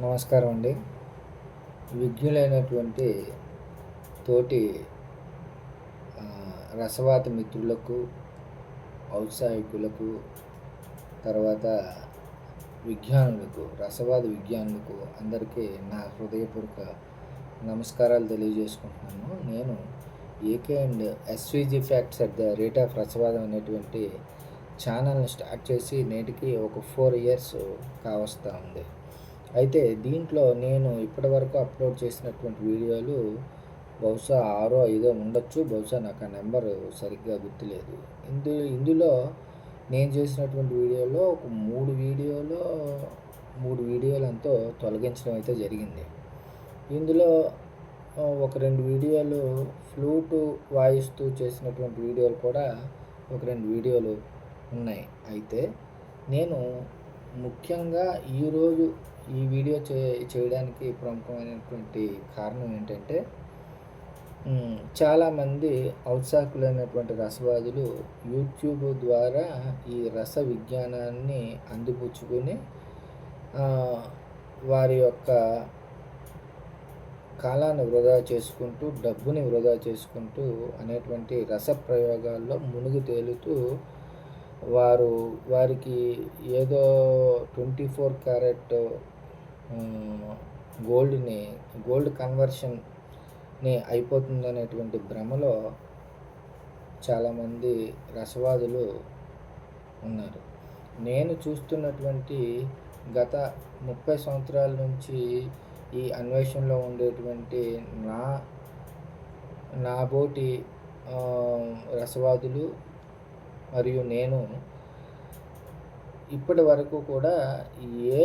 నమస్కారం అండి. విజ్ఞులైనటువంటి తోటి రసవాత మిత్రులకు, ఔత్సాహికులకు, తర్వాత రసవాద విజ్ఞానులకు అందరికీ నా హృదయపూర్వక నమస్కారాలు తెలియజేసుకుంటున్నాను. నేను AK and SVG facts at the rate of రసవాదం అనేటువంటి ఛానల్ని స్టార్ట్ చేసి నేటికి ఒక 4 ఇయర్స్ కావస్తా ఉంది. అయితే దీంట్లో నేను ఇప్పటివరకు అప్లోడ్ చేసినటువంటి వీడియోలు బహుశా 6 5 ఉండొచ్చు. బహుశా నాకు ఆ నెంబరు సరిగ్గా గుర్తులేదు. ఇందులో నేను చేసినటువంటి వీడియోలో ఒక 3 వీడియోలంతో తొలగించడం అయితే జరిగింది. ఇందులో ఒక 2 వీడియోలు ఫ్లూటు వాయిస్తూ చేసినటువంటి వీడియోలు కూడా ఒక 2 వీడియోలు ఉన్నాయి. అయితే నేను ముఖ్యంగా ఈరోజు ఈ వీడియో చేయడానికి ప్రముఖమైనటువంటి కారణం ఏంటంటే, చాలామంది ఔత్సాహికులైనటువంటి రసవాదులు యూట్యూబ్ ద్వారా ఈ రస విజ్ఞానాన్ని అందిపుచ్చుకొని వారి యొక్క కాలాన్ని వృధా చేసుకుంటూ, డబ్బుని వృధా చేసుకుంటూ అనేటువంటి రస ప్రయోగాల్లో మునిగి తేలుతూ వారికి ఏదో 24 క్యారెట్ గోల్డ్ కన్వర్షన్ని అయిపోతుందనేటువంటి భ్రమలో చాలామంది రసవాదులు ఉన్నారు. నేను చూస్తున్నటువంటి గత 30 సంవత్సరాల నుంచి ఈ అన్వేషణలో ఉండేటువంటి నాబోటి రసవాదులు మరియు నేను ఇప్పటి వరకు కూడా ఏ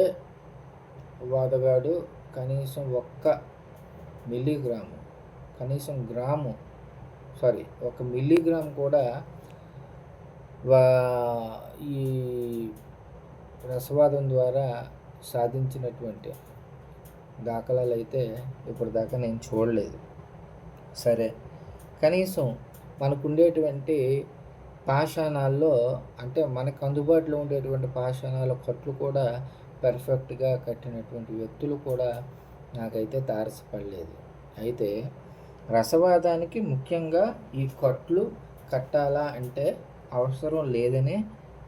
వాదగాడు కనీసం 1 మిల్లీగ్రాము, కనీసం 1 మిల్లీగ్రామ్ కూడా ఈ రసవాదం ద్వారా సాధించినటువంటి దాఖలాలు అయితే ఇప్పటిదాకా నేను చూడలేదు. సరే, కనీసం మనకుండేటువంటి పాషాణాల్లో, అంటే మనకు అందుబాటులో ఉండేటువంటి పాషాణాల కట్లు కూడా పర్ఫెక్ట్గా కట్టినటువంటి వ్యక్తులు కూడా నాకైతే తారసపడలేదు. అయితే రసవాదానికి ముఖ్యంగా ఈ కట్లు కట్టాలా అంటే అవసరం లేదనే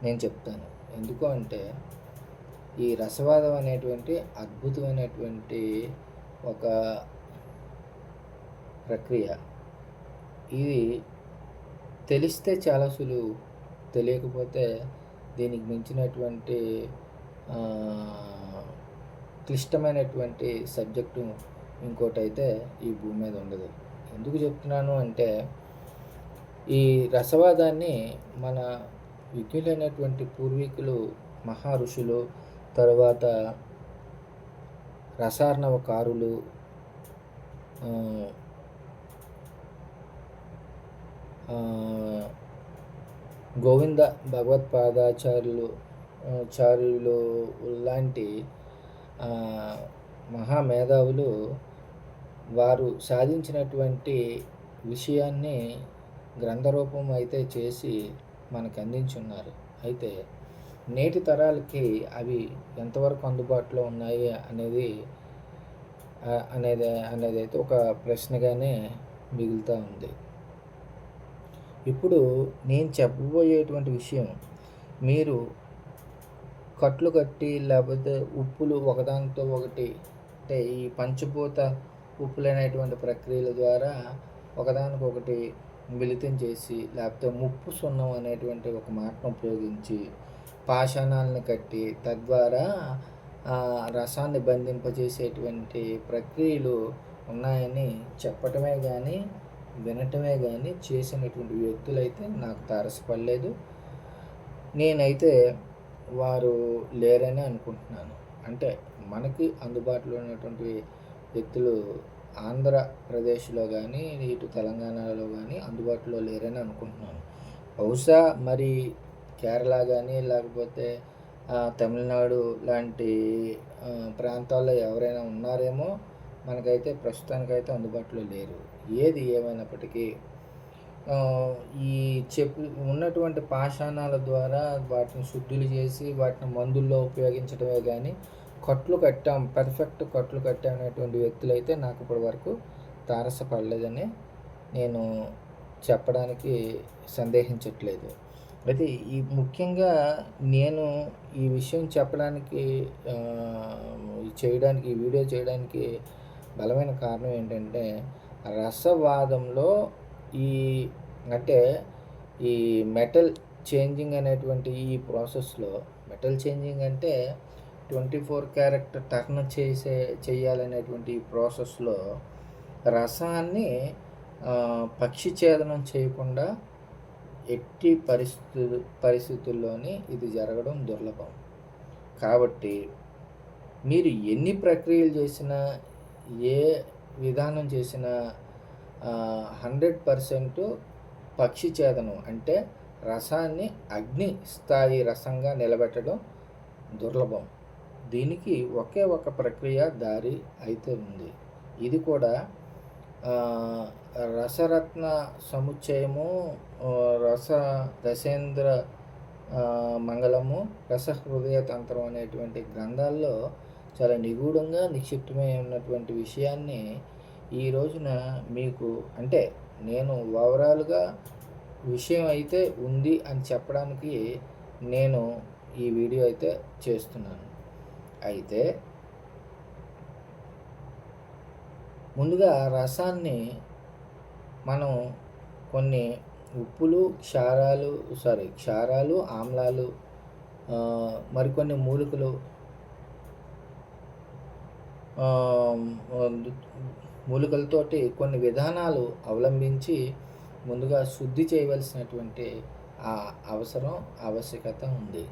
నేను చెప్తాను. ఎందుకు అంటే ఈ రసవాదం అనేటువంటి అద్భుతమైనటువంటి ఒక ప్రక్రియ. ఇది తెలిస్తే చాలా సులువు, తెలియకపోతే దీనికి మించినటువంటి క్లిష్టమైనటువంటి సబ్జెక్టు ఇంకోటి అయితే ఈ భూమి మీద ఉండదు. ఎందుకు చెప్తున్నాను అంటే, ఈ రసవాదాన్ని మన విజ్ఞులైనటువంటి పూర్వీకులు, మహా ఋషులు, తరువాత రసార్ణవకారులు, గోవింద భగవత్పాదాచార్యులు లాంటి మహామేధావులు వారు సాధించినటువంటి విషయాన్ని గ్రంథరూపం అయితే చేసి మనకు అందించున్నారు. అయితే నేటి తరాలకి అవి ఎంతవరకు అందుబాటులో ఉన్నాయి అనేది అయితే ఒక ప్రశ్నగానే మిగులుతూ ఉంది. ఇప్పుడు నేను చెప్పబోయేటువంటి విషయం, మీరు కట్లు కట్టి లేకపోతే ఉప్పులు ఒకదానితో ఒకటి, అంటే ఈ పంచభూత ఉప్పులైనటువంటి ప్రక్రియల ద్వారా ఒకదానికొకటి మిళితం చేసి, లేకపోతే ముప్పు సున్నం అనేటువంటి ఒక మాటను ఉపయోగించి పాషాణాలను కట్టి తద్వారా రసాన్ని బంధింపజేసేటువంటి ప్రక్రియలు ఉన్నాయని చెప్పటమే కానీ, వినటమే కానీ చేసినటువంటి వ్యక్తులైతే నాకు తారసపడలేదు. నేనైతే వారు లేరని అనుకుంటున్నాను. అంటే మనకి అందుబాటులో ఉన్నటువంటి వ్యక్తులు ఆంధ్రప్రదేశ్లో కానీ, ఇటు తెలంగాణలో కానీ అందుబాటులో లేరని అనుకుంటున్నాను. బహుశా మరి కేరళ కానీ, లేకపోతే తమిళనాడు లాంటి ప్రాంతాల్లో ఎవరైనా ఉన్నారేమో. మనకైతే ప్రస్తుతానికైతే అందుబాటులో లేరు. ఏది ఏమైనప్పటికీ ఈ ఉన్నటువంటి పాషాణాల ద్వారా వాటిని శుద్ధులు చేసి వాటిని మందుల్లో ఉపయోగించడమే కానీ కట్లు కట్టాం, పర్ఫెక్ట్ కట్లు కట్టాం అనేటువంటి వ్యక్తులైతే నాకు ఇప్పటి వరకు తారసపడలేదని నేను చెప్పడానికి సందేహించట్లేదు. అయితే ముఖ్యంగా నేను ఈ విషయం చెప్పడానికి ఈ వీడియో చేయడానికి బలమైన కారణం ఏంటంటే, రసవాదంలో ఈ అంటే ఈ మెటల్ చేంజింగ్ అనేటువంటి ఈ ప్రాసెస్‌లో మెటల్ చేంజింగ్ అంటే 24 క్యారెట్ టర్న్ చేయాలనేటువంటి ఈ ప్రాసెస్‌లో రసాన్ని పక్షి ఛేదనం చేయకుండా ఎట్టి పరిస్థితుల్లోని ఇది జరగడం దుర్లభం. కాబట్టి మీరు ఎన్ని ప్రక్రియలు చేసినా, ఏ విధానం చేసినా 100% పక్షి ఛేదనం అంటే రసాన్ని అగ్ని స్థాయి రసంగా నిలబెట్టడం దుర్లభం. దీనికి ఒకే ఒక ప్రక్రియ దారి అయితే ఉంది. ఇది కూడా రసరత్న సముచ్చయము, రసేంద్ర మంగళము, రసహృదయ తంత్రం అనేటువంటి గ్రంథాల్లో చాలా నిగూఢంగా నిక్షిప్తమై ఉన్నటువంటి విషయాన్ని ఈ రోజున మీకు అంటే నేను ఓవరాల్గా విషయం అయితే ఉంది అని చెప్పడానికి నేను ఈ వీడియో అయితే చేస్తున్నాను. అయితే ముందుగా రసాన్ని మనం కొన్ని ఉప్పులు, క్షారాలు, ఆమ్లాలు, మరికొన్ని మూలికలతోటి కొన్ని విధానాలు అవలంబించి ముందుగా శుద్ధి చేయవలసినటువంటి ఆవశ్యకత ఉంది.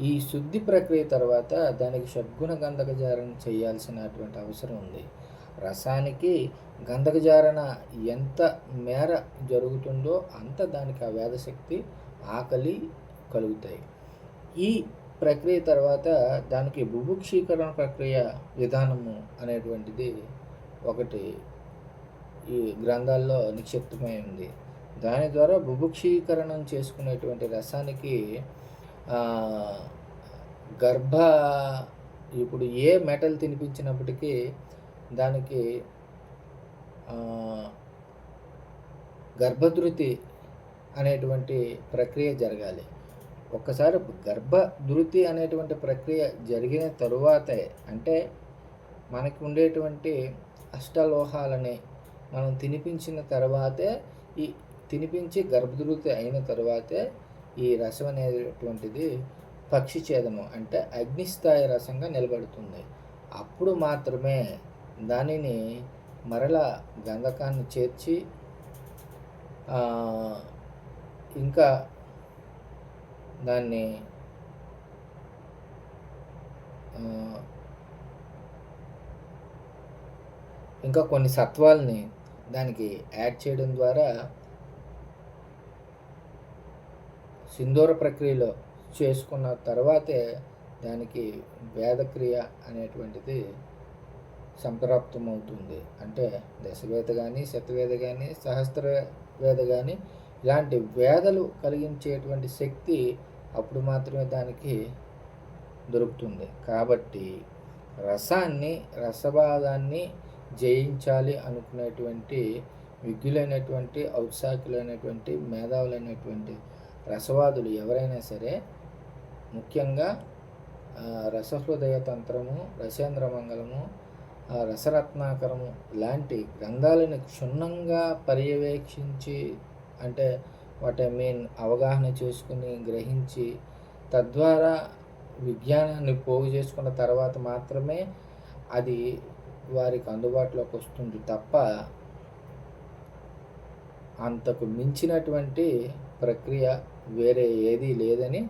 ఈ శుద్ధి ప్రక్రియ తర్వాత దానికి షడ్గుణ గంధకజారణ చేయాల్సినటువంటి అవసరం ఉంది. రసానికి గంధకజారణ ఎంత మేర జరుగుతుందో అంత దానికి ఆ వేదశక్తి, ఆకలి కలుగుతాయి. ఈ ప్రక్రియ తర్వాత దానికి బుభుక్షీకరణ ప్రక్రియ విధానము అనేటువంటిది ఒకటి ఈ గ్రంథాల్లో నిక్షిప్తమై ఉంది. దాని ద్వారా బుభుక్షీకరణం చేసుకునేటువంటి రసానికి ఇప్పుడు ఏ మెటల్ తినిపించినప్పటికీ దానికి గర్భధృతి అనేటువంటి ప్రక్రియ జరగాలి. ఒక్కసారి గర్భధృతి అనేటువంటి ప్రక్రియ జరిగిన తరువాతే అంటే మనకి ఉండేటువంటి అష్టలోహాలని మనం తినిపించిన తర్వాతే తినిపించి గర్భధృతి అయిన తర్వాతే ఈ రసం అనేటువంటిది పక్షి ఛేదనం అంటే అగ్నిస్థాయి రసంగా నిలబడుతుంది. అప్పుడు మాత్రమే దానిని మరలా గంధకాన్ని చేర్చి ఇంకా దాన్ని ఇంకా కొన్ని సత్వాల్ని దానికి యాడ్ చేయడం ద్వారా సింధూర ప్రక్రియలో చేసుకున్న తర్వాతే దానికి వేదక్రియ అనేటువంటిది సంప్రాప్తమవుతుంది. అంటే దశవేద కానీ, శతవేద కానీ, సహస్రవేద కానీ ఇలాంటి వేదలు కలిగించేటువంటి శక్తి అప్పుడు మాత్రమే దానికి దొరుకుతుంది. కాబట్టి రసవాదాన్ని జయించాలి అనుకునేటువంటి విజ్ఞులైనటువంటి, ఔత్సాహికులైనటువంటి, మేధావులైనటువంటి రసవాదులు ఎవరైనా సరే ముఖ్యంగా రసహృదయ తంత్రము, రసేంద్ర మంగళము, రసరత్నాకరము లాంటి గ్రంథాలను క్షుణ్ణంగా పర్యవేక్షించి అంటే అవగాహన చేసుకుని గ్రహించి తద్వారా విజ్ఞానాన్ని పోగు చేసుకున్న తర్వాత మాత్రమే అది వారికి అందుబాటులోకి వస్తుంది తప్ప అంతకు మించినటువంటి ప్రక్రియ వేరే ఏదీ లేదని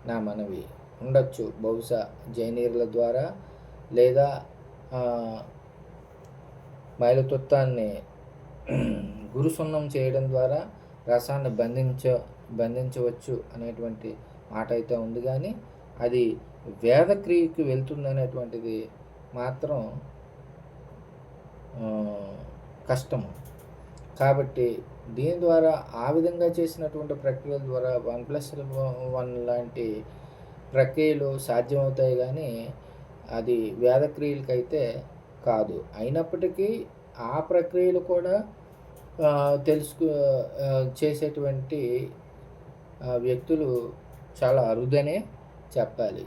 నా మనవి. ఉండొచ్చు బహుశా జైనీయుల ద్వారా లేదా మైలతుత్వాన్ని గురుసున్నం చేయడం ద్వారా రసాన్ని బంధించవచ్చు అనేటువంటి మాట అయితే ఉంది. కానీ అది వేదక్రియకి వెళ్తుందనేటువంటిది మాత్రం కష్టము. కాబట్టి దీని ద్వారా ఆ విధంగా చేసినటువంటి ప్రక్రియల ద్వారా 1+1 లాంటి ప్రక్రియలు సాధ్యమవుతాయి. కానీ అది వేదక్రియలకైతే కాదు. అయినప్పటికీ ఆ ప్రక్రియలు కూడా చేసేటువంటి వ్యక్తులు చాలా అరుదనే చెప్పాలి.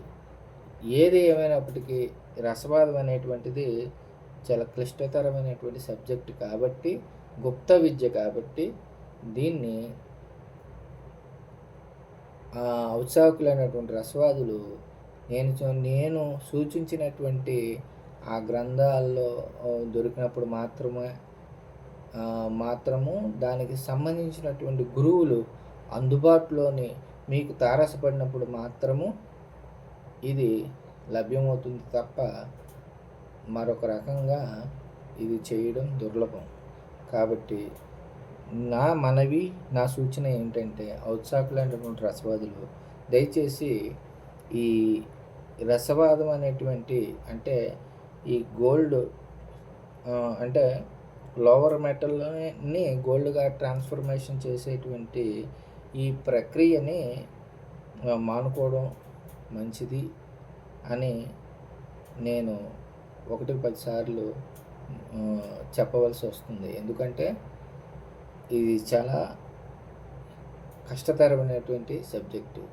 ఏది ఏమైనప్పటికీ రసవాదం అనేటువంటిది చాలా క్లిష్టతరమైనటువంటి సబ్జెక్ట్ కాబట్టి, గుప్త విద్య కాబట్టి దీన్ని ఔత్సాహికులైనటువంటి రసవాదులు నేను సూచించినటువంటి ఆ గ్రంథాల్లో దొరికినప్పుడు మాత్రము దానికి సంబంధించినటువంటి గురువులు అందుబాటులోని మీకు తారసపడినప్పుడు మాత్రము ఇది లభ్యమవుతుంది తప్ప మరొక రకంగా ఇది చేయడం దుర్లభం. కాబట్టి నా మనవి, నా సూచన ఏంటంటే ఔత్సాహికులైనటువంటి రసవాదులు దయచేసి ఈ రసవాదం అనేటువంటి అంటే ఈ గోల్డ్ అంటే లోవర్ మెటల్ని గోల్డ్గా ట్రాన్స్ఫర్మేషన్ చేసేటువంటి ఈ ప్రక్రియని మానుకోవడం మంచిది అని నేను 1-10 సార్లు చెప్పవలసి వస్తుంది. ఎందుకంటే ఇది చాలా కష్టతరమైనటువంటి సబ్జెక్టు.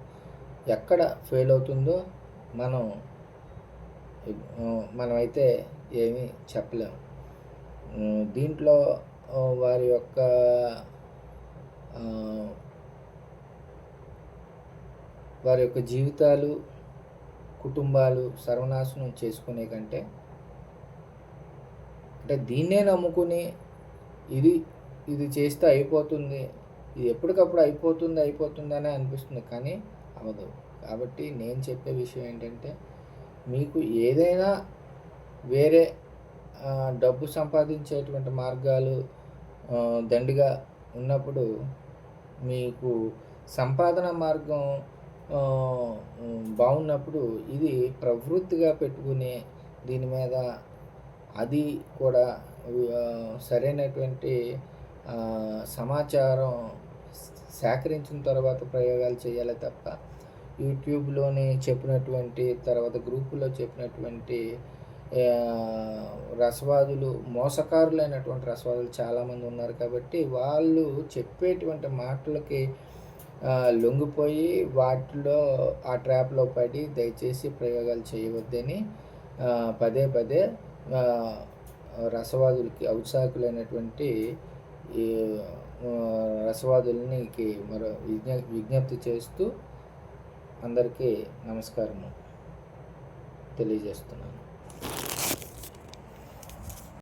ఎక్కడ ఫెయిల్ అవుతుందో మనమైతే ఏమీ చెప్పలేము. దీంట్లో వారి యొక్క జీవితాలు, కుటుంబాలు సర్వనాశనం చేసుకునే కంటే అంటే దీన్నే నమ్ముకుని ఇది చేస్తే అయిపోతుంది, ఇది ఎప్పటికప్పుడు అయిపోతుందనే అనిపిస్తుంది, కానీ అవ్వదు. కాబట్టి నేను చెప్పే విషయం ఏంటంటే మీకు ఏదైనా వేరే డబ్బు సంపాదించేటువంటి మార్గాలు దండిగా ఉన్నప్పుడు మీకు సంపాదన మార్గం బాగున్నప్పుడు ఇది ప్రవృత్తిగా పెట్టుకుని దీని మీద అది కూడా సరైనటువంటి సమాచారం సేకరించిన తర్వాత ప్రయోగాలు చేయాలి తప్ప యూట్యూబ్లోని చెప్పినటువంటి తర్వాత గ్రూపుల్లో చెప్పినటువంటి రసవాదులు మోసకారులైనటువంటి రసవాదులు చాలామంది ఉన్నారు. కాబట్టి వాళ్ళు చెప్పేటువంటి మాటలకి లొంగిపోయి వాటిలో ఆ ట్రాప్లో పడి దయచేసి ప్రయోగాలు చేయవద్దని పదే రసవాదులకి ఔత్సాహికులైనటువంటి ఈ రసవాదులకి మరో విజ్ఞప్తి చేస్తూ అందరికీ నమస్కారము తెలియజేస్తున్నాను.